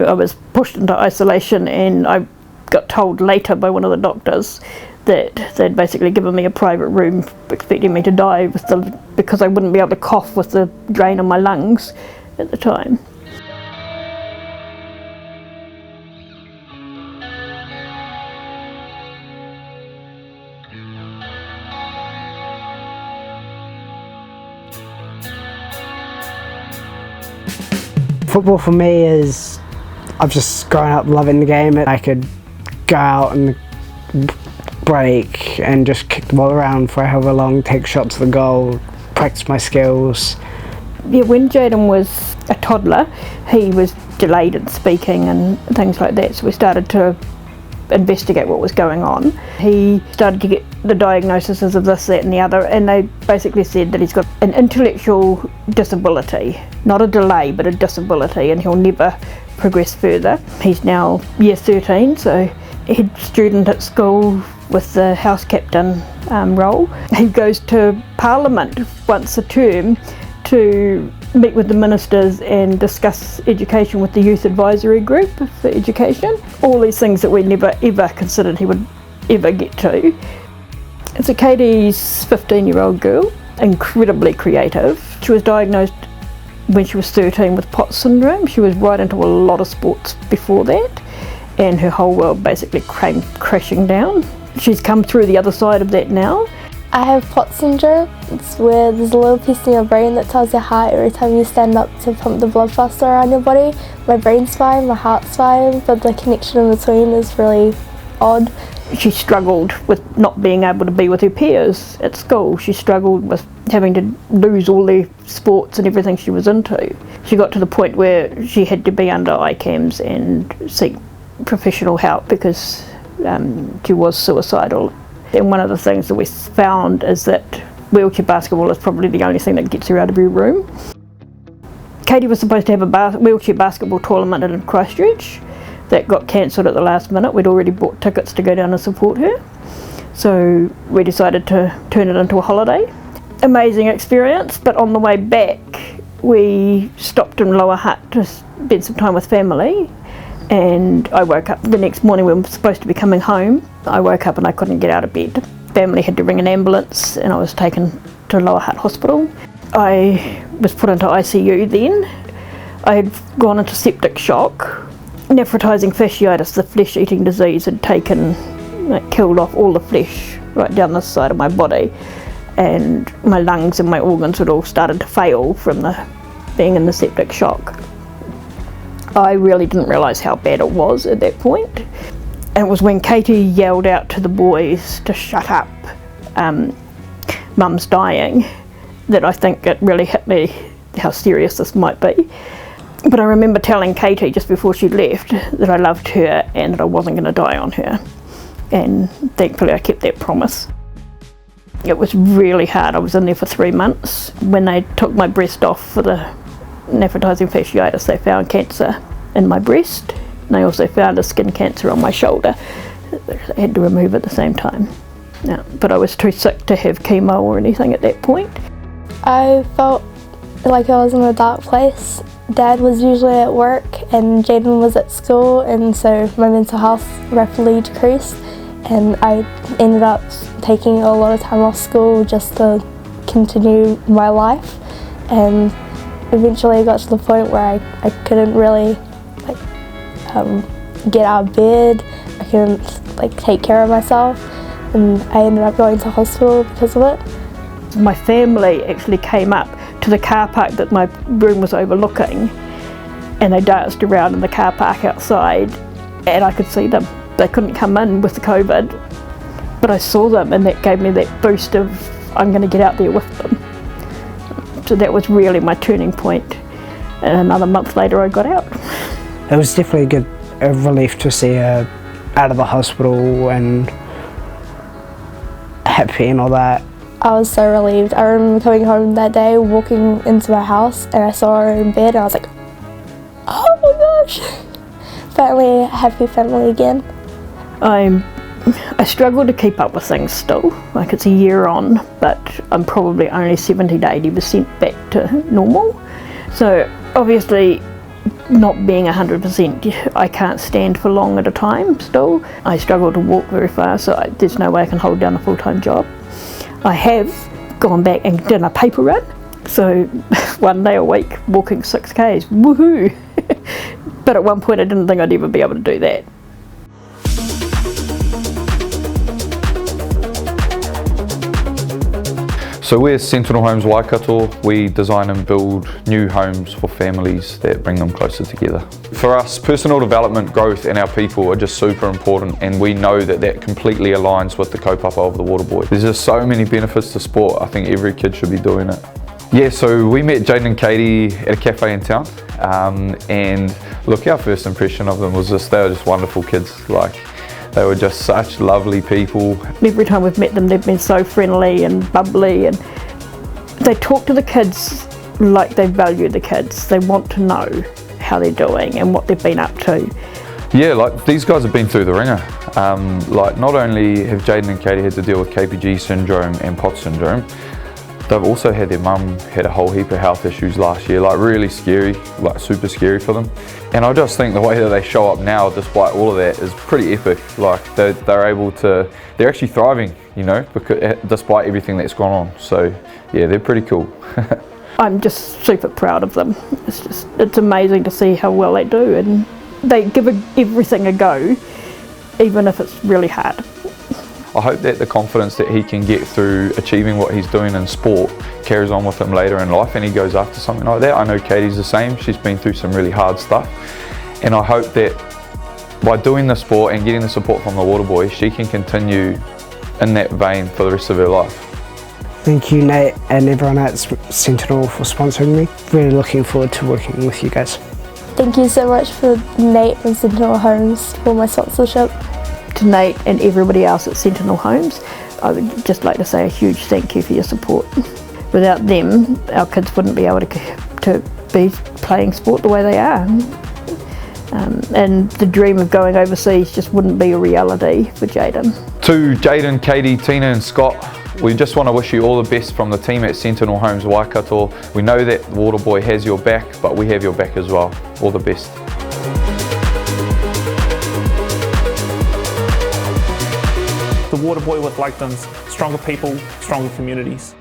I was pushed into isolation, and I got told later by one of the doctors that they'd basically given me a private room expecting me to die because I wouldn't be able to cough with the drain on my lungs at the time. Football for me is, I've just grown up loving the game. I could go out and break and just kick the ball around for however long, take shots at the goal, practice my skills. Yeah, when Jayden was a toddler, he was delayed in speaking and things like that, so we started to investigate what was going on. He started to get the diagnoses of this, that and the other, and they basically said that he's got an intellectual disability, not a delay but a disability, and he'll never progress further. He's now year 13, so head student at school with the house captain role. He goes to Parliament once a term to meet with the ministers and discuss education with the youth advisory group for education. All these things that we never ever considered he would ever get to. So Katie's 15-year-old girl, incredibly creative. She was diagnosed when she was 13 with POTS syndrome. She was right into a lot of sports before that, and her whole world basically came crashing down. She's come through the other side of that now. I have POTS syndrome. It's where there's a little piece in your brain that tells your heart every time you stand up to pump the blood faster around your body. My brain's fine, my heart's fine, but the connection in between is really odd. She struggled with not being able to be with her peers at school. She struggled with having to lose all the sports and everything she was into. She got to the point where she had to be under ICAMs and seek professional help because she was suicidal. And one of the things that we found is that wheelchair basketball is probably the only thing that gets her out of her room. Katie was supposed to have a wheelchair basketball tournament in Christchurch. That got cancelled at the last minute. We'd already bought tickets to go down and support her. So we decided to turn it into a holiday. Amazing experience, but on the way back we stopped in Lower Hutt to spend some time with family, and I woke up the next morning. We were supposed to be coming home. I woke up and I couldn't get out of bed. Family had to ring an ambulance and I was taken to Lower Hutt Hospital. I was put into ICU then. I had gone into septic shock. Nephrotising fasciitis, the flesh-eating disease, had killed off all the flesh right down the side of my body, and my lungs and my organs had all started to fail from being in the septic shock. I really didn't realise how bad it was at that point. And it was when Katie yelled out to the boys to shut up, Mum's dying, that I think it really hit me how serious this might be. But I remember telling Katie just before she left that I loved her and that I wasn't going to die on her. And thankfully I kept that promise. It was really hard. I was in there for 3 months. When they took my breast off for the nephrotising fasciitis, they found cancer in my breast. And they also found a skin cancer on my shoulder. They had to remove at the same time. No, but I was too sick to have chemo or anything at that point. I felt like I was in a dark place. Dad was usually at work and Jayden was at school, and so my mental health rapidly decreased, and I ended up taking a lot of time off school just to continue my life, and eventually I got to the point where I couldn't really get out of bed. I couldn't take care of myself, and I ended up going to hospital because of it. My family actually came up to the car park that my room was overlooking, and they danced around in the car park outside, and I could see them. They couldn't come in with the COVID, but I saw them, and that gave me that boost of I'm going to get out there with them. So that was really my turning point, and another month later I got out. It was definitely a relief to see her out of the hospital and happy and all that. I was so relieved. I remember coming home that day, walking into my house, and I saw her in bed, and I was like, oh my gosh! Finally, a happy family again. I struggle to keep up with things still. Like, it's a year on, but I'm probably only 70 to 80% back to normal. So obviously not being 100%, I can't stand for long at a time still. I struggle to walk very far, so there's no way I can hold down a full-time job. I have gone back and done a paper run, so 1 day a week walking 6Ks, woohoo! But at one point I didn't think I'd ever be able to do that. So we're Sentinel Homes Waikato. We design and build new homes for families that bring them closer together. For us, personal development, growth and our people are just super important, and we know that that completely aligns with the kaupapa of the Waterboy. There's just so many benefits to sport. I think every kid should be doing it. Yeah, so we met Jayden and Katie at a cafe in town, and look, our first impression of them was just, they were just wonderful kids. Like, they were just such lovely people. Every time we've met them, they've been so friendly and bubbly, and they talk to the kids like they value the kids. They want to know how they're doing and what they've been up to. Yeah, like these guys have been through the ringer. Like not only have Jayden and Katie had to deal with KPG Syndrome and POTS syndrome, they've also had their mum had a whole heap of health issues last year, like really scary, like super scary for them. And I just think the way that they show up now, despite all of that, is pretty epic. Like they're able to, they're actually thriving, you know, because, despite everything that's gone on. So yeah, they're pretty cool. I'm just super proud of them. It's amazing to see how well they do, and they give everything a go, even if it's really hard. I hope that the confidence that he can get through achieving what he's doing in sport carries on with him later in life and he goes after something like that. I know Katie's the same. She's been through some really hard stuff, and I hope that by doing the sport and getting the support from the Waterboy, she can continue in that vein for the rest of her life. Thank you, Nate, and everyone at Sentinel for sponsoring me. Really looking forward to working with you guys. Thank you so much for Nate from Sentinel Homes for my sponsorship. To Nate and everybody else at Sentinel Homes, I would just like to say a huge thank you for your support. Without them, our kids wouldn't be able to be playing sport the way they are. And the dream of going overseas just wouldn't be a reality for Jayden. To Jayden, Katie, Tina and Scott, we just want to wish you all the best from the team at Sentinel Homes Waikato. We know that the Waterboy has your back, but we have your back as well. All the best. The Waterboy with Lakeland's stronger people, stronger communities.